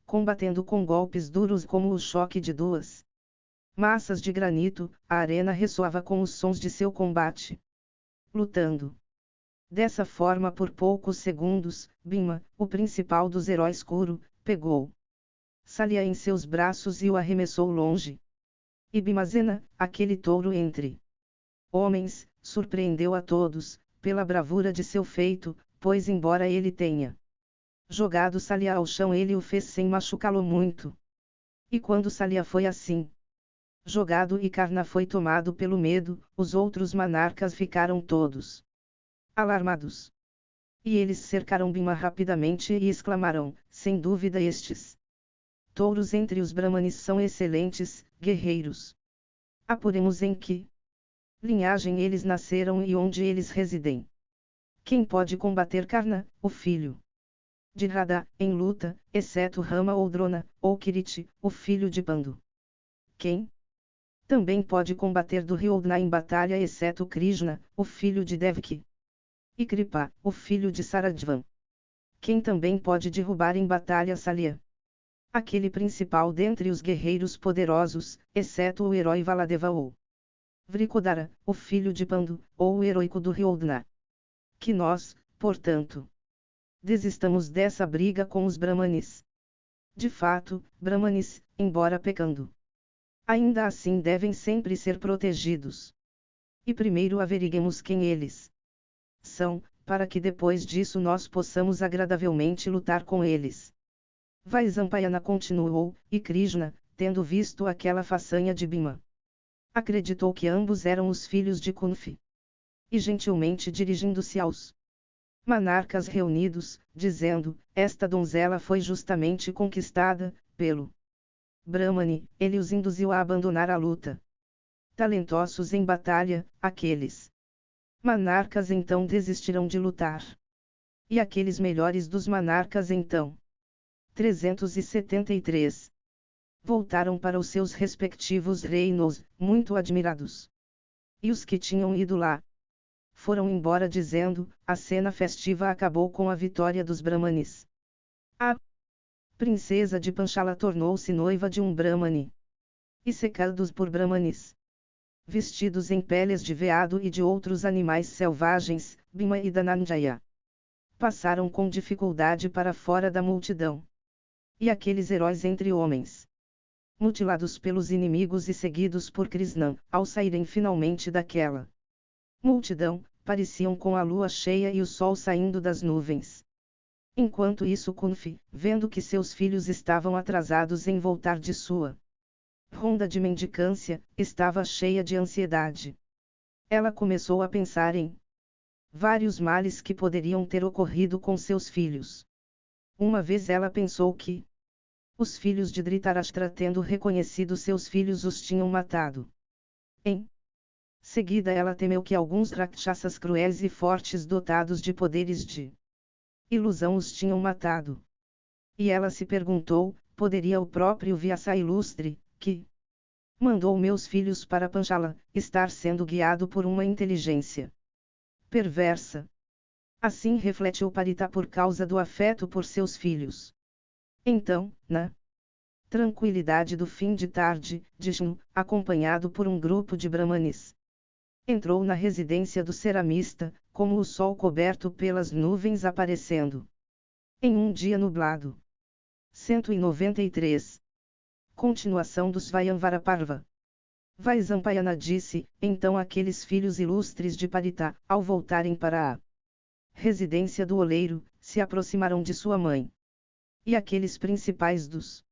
Combatendo com golpes duros como o choque de duas massas de granito, a arena ressoava com os sons de seu combate. Lutando dessa forma por poucos segundos, Bhima, o principal dos heróis Kuru, pegou Salia em seus braços e o arremessou longe. E Bhimazena, aquele touro entre homens, surpreendeu a todos, pela bravura de seu feito, pois embora ele tenha jogado Salia ao chão ele o fez sem machucá-lo muito. E quando Salia foi assim jogado e Karna foi tomado pelo medo, os outros monarcas ficaram todos alarmados. E eles cercaram Bhima rapidamente e exclamaram, sem dúvida estes touros entre os Brahmanes são excelentes, guerreiros. Apuremos em que linhagem eles nasceram e onde eles residem. Quem pode combater Karna, o filho de Radha, em luta, exceto Rama ou Drona, ou Kiriti, o filho de Pandu? Quem também pode combater Duryodhana em batalha exceto Krishna, o filho de Devaki? E Kripa, o filho de Saradvan? Quem também pode derrubar em batalha Salia? Aquele principal dentre os guerreiros poderosos, exceto o herói Valadeva ou Vricodara, o filho de Pandu, ou o heroico Duryodhana. Que nós, portanto, desistamos dessa briga com os Brahmanes. De fato, Brahmanes, embora pecando, ainda assim devem sempre ser protegidos. E primeiro averiguemos quem eles são, para que depois disso nós possamos agradavelmente lutar com eles. Vaisampayana continuou, e Krishna, tendo visto aquela façanha de Bhima, acreditou que ambos eram os filhos de Kunfi. E gentilmente dirigindo-se aos monarcas reunidos, dizendo, esta donzela foi justamente conquistada, pelo Brahmane, ele os induziu a abandonar a luta. Talentosos em batalha, aqueles monarcas então desistirão de lutar. E aqueles melhores dos monarcas então 373. Voltaram para os seus respectivos reinos, muito admirados. E os que tinham ido lá foram embora dizendo, a cena festiva acabou com a vitória dos Brahmanes. A princesa de Panchala tornou-se noiva de um Brahmane. E cercados por Brahmanes, vestidos em peles de veado e de outros animais selvagens, Bhima e Dhananjaya passaram com dificuldade para fora da multidão. E aqueles heróis entre homens, mutilados pelos inimigos e seguidos por Krishna, ao saírem finalmente daquela multidão, pareciam com a lua cheia e o sol saindo das nuvens. Enquanto isso Kunfi, vendo que seus filhos estavam atrasados em voltar de sua ronda de mendicância, estava cheia de ansiedade. Ela começou a pensar em vários males que poderiam ter ocorrido com seus filhos. Uma vez ela pensou que os filhos de Dhritarashtra, tendo reconhecido seus filhos, os tinham matado. Em seguida ela temeu que alguns rakshasas cruéis e fortes dotados de poderes de ilusão os tinham matado. E ela se perguntou, poderia o próprio Vyasa ilustre, que mandou meus filhos para Panchala, estar sendo guiado por uma inteligência perversa? Assim refletiu Parita por causa do afeto por seus filhos. Então, na tranquilidade do fim de tarde, Vishnu, acompanhado por um grupo de Brahmanes, entrou na residência do ceramista, como o sol coberto pelas nuvens aparecendo em um dia nublado. 193. Continuação do Svayamvara-parva. Vaisampayana disse, então aqueles filhos ilustres de Parita, ao voltarem para a residência do oleiro, se aproximaram de sua mãe. E aqueles principais dos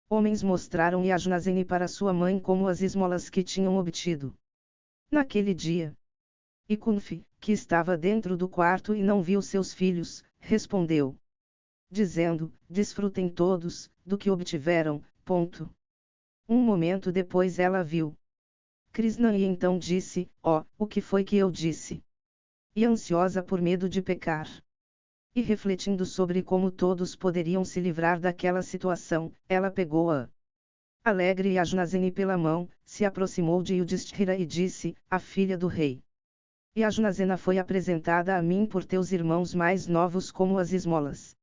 homens mostraram Yajnaseni para sua mãe como as esmolas que tinham obtido. Naquele dia, e Kunfi, que estava dentro do quarto e não viu seus filhos, respondeu, dizendo, desfrutem todos, do que obtiveram. Ponto. Um momento depois ela viu Krishna e então disse, o que foi que eu disse? E ansiosa por medo de pecar. E refletindo sobre como todos poderiam se livrar daquela situação, ela pegou-a alegre e Ajnaseni pela mão, se aproximou de Yudhishthira e disse, a filha do rei. E Ajnasena foi apresentada a mim por teus irmãos mais novos como as esmolas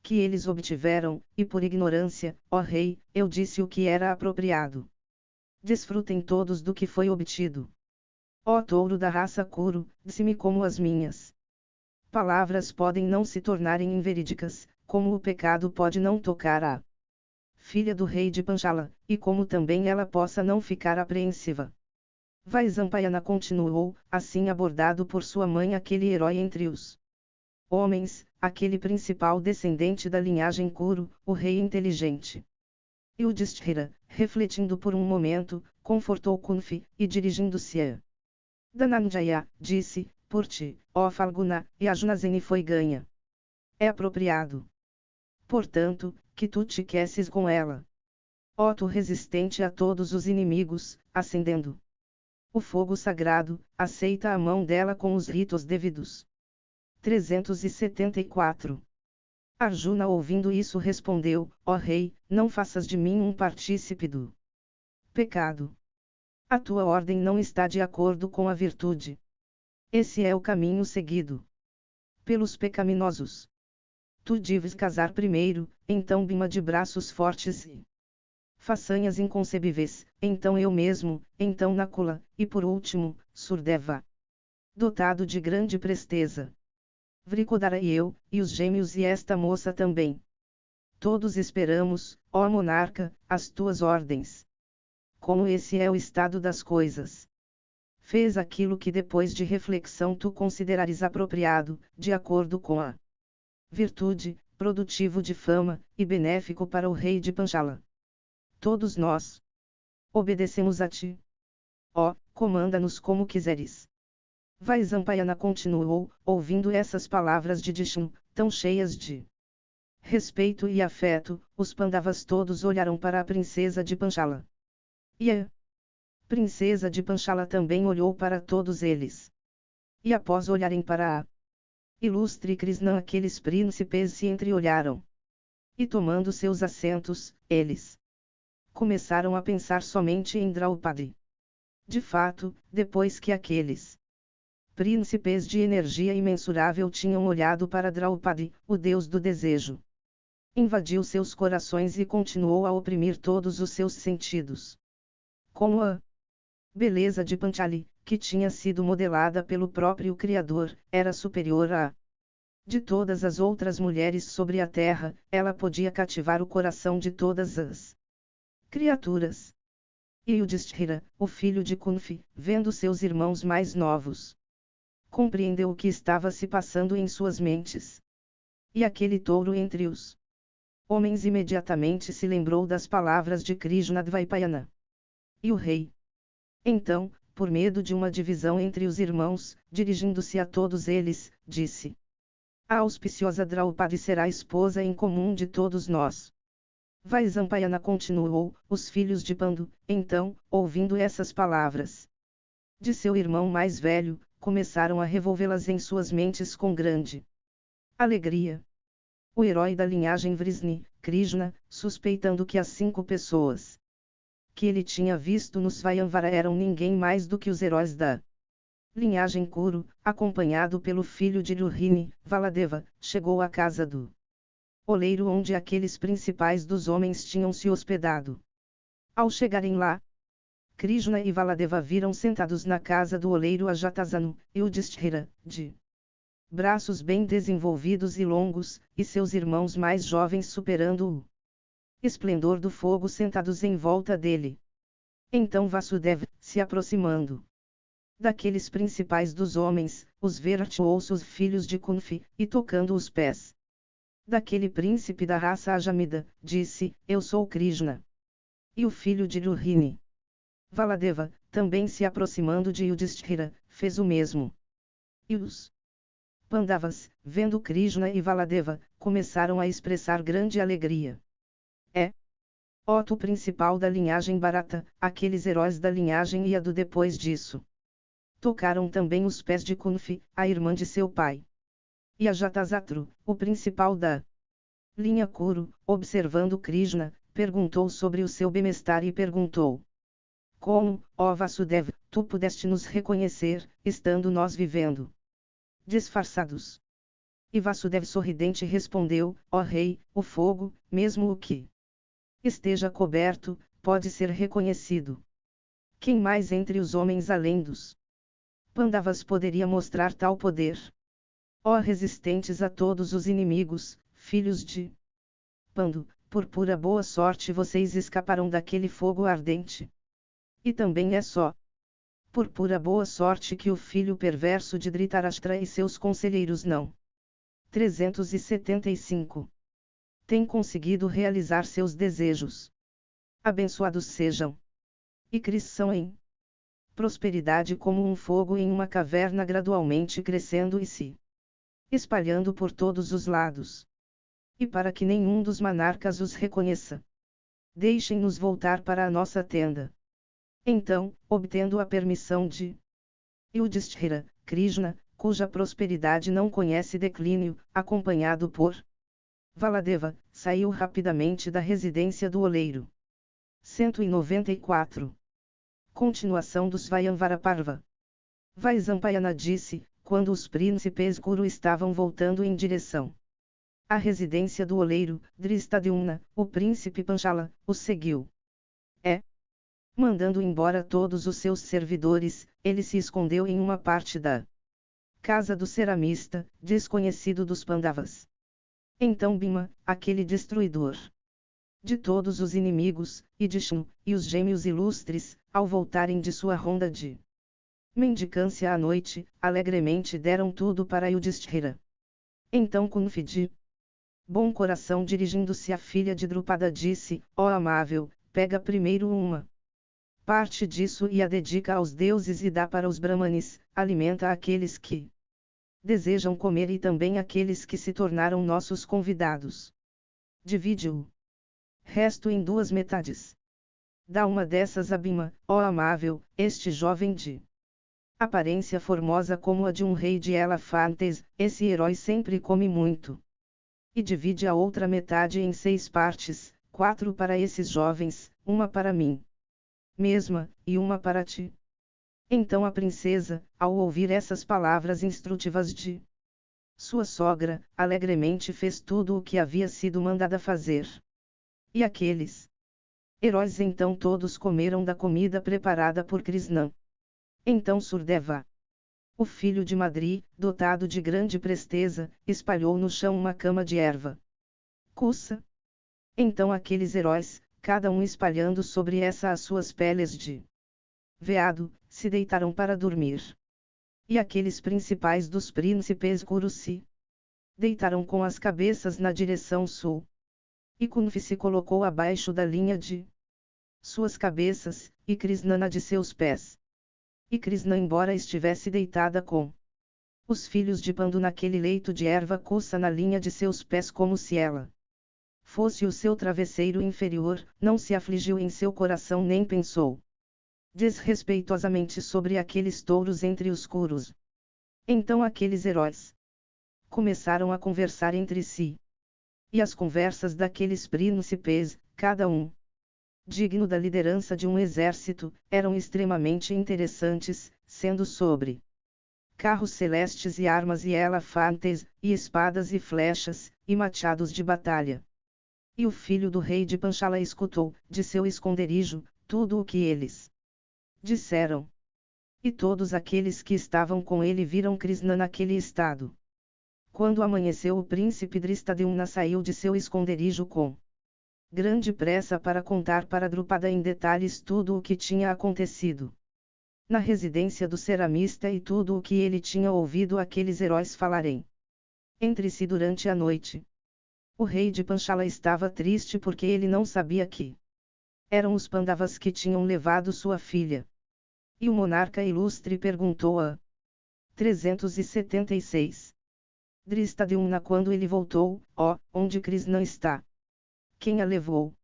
que eles obtiveram, e por ignorância, ó rei, eu disse o que era apropriado. Desfrutem todos do que foi obtido. Ó touro da raça Kuru, disse-me como as minhas palavras podem não se tornarem inverídicas, como o pecado pode não tocar a filha do rei de Panchala, e como também ela possa não ficar apreensiva. Vaisampayana continuou, assim abordado por sua mãe aquele herói entre os homens, aquele principal descendente da linhagem Kuru, o rei inteligente. E o Yudhishthira, refletindo por um momento, confortou Kunfi, e dirigindo-se a Dhananjaya, disse, por ti, ó Falguna, e Ajnaseni foi ganha. É apropriado, portanto, que tu te quesses com ela. Ó tu resistente a todos os inimigos, acendendo o fogo sagrado, aceita a mão dela com os ritos devidos. 374. Arjuna ouvindo isso respondeu, ó rei, não faças de mim um partícipe do pecado. A tua ordem não está de acordo com a virtude. Esse é o caminho seguido pelos pecaminosos. Tu deves casar primeiro, então Bhima de braços fortes e façanhas inconcebíveis, então eu mesmo, então Nakula, e por último, Surdeva. Dotado de grande presteza. Vrikodara e eu, e os gêmeos e esta moça também. Todos esperamos, ó monarca, as tuas ordens. Como esse é o estado das coisas. Fez aquilo que depois de reflexão tu considerares apropriado, de acordo com a virtude, produtivo de fama, e benéfico para o rei de Panchala. Todos nós obedecemos a ti. Ó, comanda-nos como quiseres. Vaisampayana continuou, ouvindo essas palavras de Vishnu, tão cheias de respeito e afeto, os Pandavas todos olharam para a princesa de Panchala. E a princesa de Panchala também olhou para todos eles. E após olharem para a ilustre Krishna, aqueles príncipes se entreolharam. E tomando seus assentos, eles começaram a pensar somente em Draupadi. De fato, depois que aqueles príncipes de energia imensurável tinham olhado para Draupadi, o deus do desejo, invadiu seus corações e continuou a oprimir todos os seus sentidos. Como a beleza de Panchali, que tinha sido modelada pelo próprio Criador, era superior à de todas as outras mulheres sobre a terra, ela podia cativar o coração de todas as criaturas. E Yudhishthira, o filho de Kunfi, vendo seus irmãos mais novos, compreendeu o que estava se passando em suas mentes. E aquele touro entre os homens imediatamente se lembrou das palavras de Krishna Dvaipayana. E o rei, então, por medo de uma divisão entre os irmãos, dirigindo-se a todos eles, disse: a auspiciosa Draupadi será esposa em comum de todos nós. Vaisampayana continuou, os filhos de Pandu, então, ouvindo essas palavras de seu irmão mais velho, começaram a revolvê-las em suas mentes com grande alegria. O herói da linhagem Vrisni, Krishna, suspeitando que as 5 pessoas que ele tinha visto no Svayamvara eram ninguém mais do que os heróis da linhagem Kuru, acompanhado pelo filho de Rohini, Valadeva, chegou à casa do oleiro onde aqueles principais dos homens tinham se hospedado. Ao chegarem lá, Krishna e Valadeva viram sentados na casa do oleiro Ajatasanu, e Yudhishthira, de braços bem desenvolvidos e longos, e seus irmãos mais jovens superando o esplendor do fogo sentados em volta dele. Então Vasudeva, se aproximando daqueles principais dos homens, os virtuosos filhos de Kunfi, e tocando os pés daquele príncipe da raça Ajamida, disse: eu sou Krishna. E o filho de Rohini, Valadeva, também se aproximando de Yudhishthira, fez o mesmo. E os Pandavas, vendo Krishna e Valadeva, começaram a expressar grande alegria. Ó tu principal da linhagem Bharata, aqueles heróis da linhagem Yadu depois disso. Tocaram também os pés de Kunfi, a irmã de seu pai. E a Jatasatru, o principal da linha Kuru, observando Krishna, perguntou sobre o seu bem-estar e perguntou: Como, ó Vasudeva, tu pudeste nos reconhecer, estando nós vivendo disfarçados? E Vasudeva sorridente respondeu: Ó rei, o fogo, mesmo o que esteja coberto, pode ser reconhecido. Quem mais entre os homens além dos Pandavas poderia mostrar tal poder? Ó resistentes a todos os inimigos, filhos de Pandu, por pura boa sorte vocês escaparam daquele fogo ardente. E também é só por pura boa sorte que o filho perverso de Dhritarashtra e seus conselheiros não 375 têm conseguido realizar seus desejos. Abençoados sejam. E cresçam em prosperidade como um fogo em uma caverna gradualmente crescendo e se espalhando por todos os lados. E para que nenhum dos monarcas os reconheça, deixem-nos voltar para a nossa tenda. Então, obtendo a permissão de Yudhishthira, Krishna, cuja prosperidade não conhece declínio, acompanhado por Valadeva, saiu rapidamente da residência do oleiro. 194. Continuação dos Svayamvara-parva. Vaisampayana disse, quando os príncipes Kuru estavam voltando em direção à residência do oleiro, Dhristadyumna, o príncipe Panchala, os seguiu. Mandando embora todos os seus servidores, ele se escondeu em uma parte da casa do ceramista, desconhecido dos Pandavas. Então Bhima, aquele destruidor de todos os inimigos, e Vishnu, e os gêmeos ilustres, ao voltarem de sua ronda de mendicância à noite, alegremente deram tudo para Yudhishthira. Então Kunfi de bom coração dirigindo-se à filha de Drupada disse, ó amável, pega primeiro uma parte disso e a dedica aos deuses e dá para os brahmanes, alimenta aqueles que desejam comer e também aqueles que se tornaram nossos convidados. Divide o resto em duas metades. Dá uma dessas a Bhima, ó amável, este jovem de aparência formosa como a de um rei de elefantes, esse herói sempre come muito. E divide a outra metade em 6 partes, 4 para esses jovens, uma para mim mesma, e uma para ti. Então a princesa, ao ouvir essas palavras instrutivas de sua sogra, alegremente fez tudo o que havia sido mandada fazer. E aqueles heróis então todos comeram da comida preparada por Krishna. Então Surdeva, o filho de Madri, dotado de grande presteza, espalhou no chão uma cama de erva cussa. Então aqueles heróis, cada um espalhando sobre essa as suas peles de veado, se deitaram para dormir. E aqueles principais dos príncipes Kuru se deitaram com as cabeças na direção sul. E Kunfi se colocou abaixo da linha de suas cabeças, e Krishna na de seus pés. E Krishna embora estivesse deitada com os filhos de Pandu naquele leito de erva cussa na linha de seus pés como se ela fosse o seu travesseiro inferior, não se afligiu em seu coração nem pensou desrespeitosamente sobre aqueles touros entre os Kurus. Então aqueles heróis começaram a conversar entre si. E as conversas daqueles príncipes, cada um digno da liderança de um exército, eram extremamente interessantes, sendo sobre carros celestes e armas e elefantes, e espadas e flechas, e machados de batalha. E o filho do rei de Panchala escutou, de seu esconderijo, tudo o que eles disseram. E todos aqueles que estavam com ele viram Krishna naquele estado. Quando amanheceu o príncipe Dhristadyumna saiu de seu esconderijo com grande pressa para contar para Drupada em detalhes tudo o que tinha acontecido na residência do ceramista e tudo o que ele tinha ouvido aqueles heróis falarem entre si durante a noite. O rei de Panchala estava triste porque ele não sabia que eram os Pandavas que tinham levado sua filha. E o monarca ilustre perguntou a 376. Dristadumna quando ele voltou, onde Krishna está? Quem a levou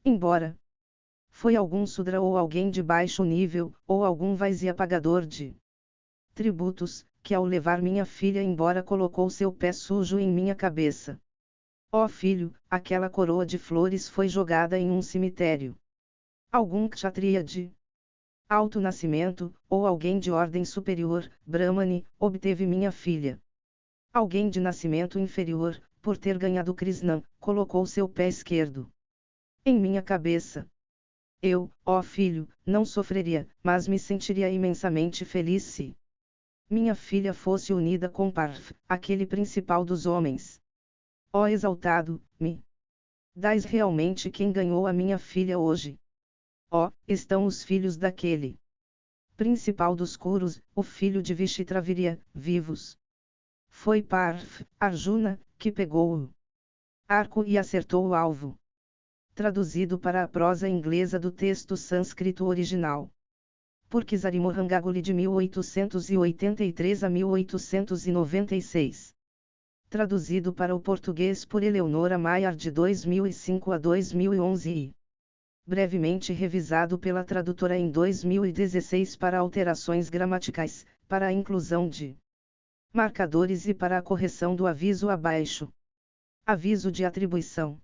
embora? Foi algum Sudra ou alguém de baixo nível, ou algum vaisia pagador de tributos, que ao levar minha filha embora colocou seu pé sujo em minha cabeça. Ó filho, aquela coroa de flores foi jogada em um cemitério. Algum kshatriya de alto nascimento, ou alguém de ordem superior, Brahmani, obteve minha filha. Alguém de nascimento inferior, por ter ganhado Krishna, colocou seu pé esquerdo em minha cabeça. Eu, ó filho, não sofreria, mas me sentiria imensamente feliz se minha filha fosse unida com Parth, aquele principal dos homens. Ó exaltado, me dás realmente quem ganhou a minha filha hoje. Ó, estão os filhos daquele principal dos Kurus, o filho de Vishitravirya, vivos. Foi Parth, Arjuna, que pegou o arco e acertou o alvo. Traduzido para a prosa inglesa do texto sânscrito original. Por Kisari Mohangaguli de 1883 a 1896. Traduzido para o português por Eleonora Maiar de 2005 a 2011 e brevemente revisado pela tradutora em 2016 para alterações gramaticais, para a inclusão de marcadores e para a correção do aviso abaixo. Aviso de atribuição.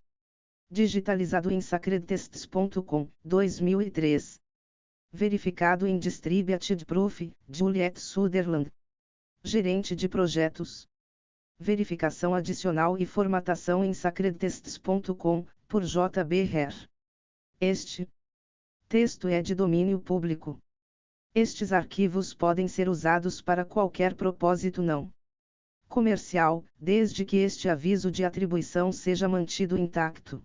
Digitalizado em sacredtexts.com, 2003. Verificado em Distributed Proof, Juliette Sutherland. Gerente de projetos. Verificação adicional e formatação em sacredtexts.com, por J.B. Herr. Este texto é de domínio público. Estes arquivos podem ser usados para qualquer propósito não comercial, desde que este aviso de atribuição seja mantido intacto.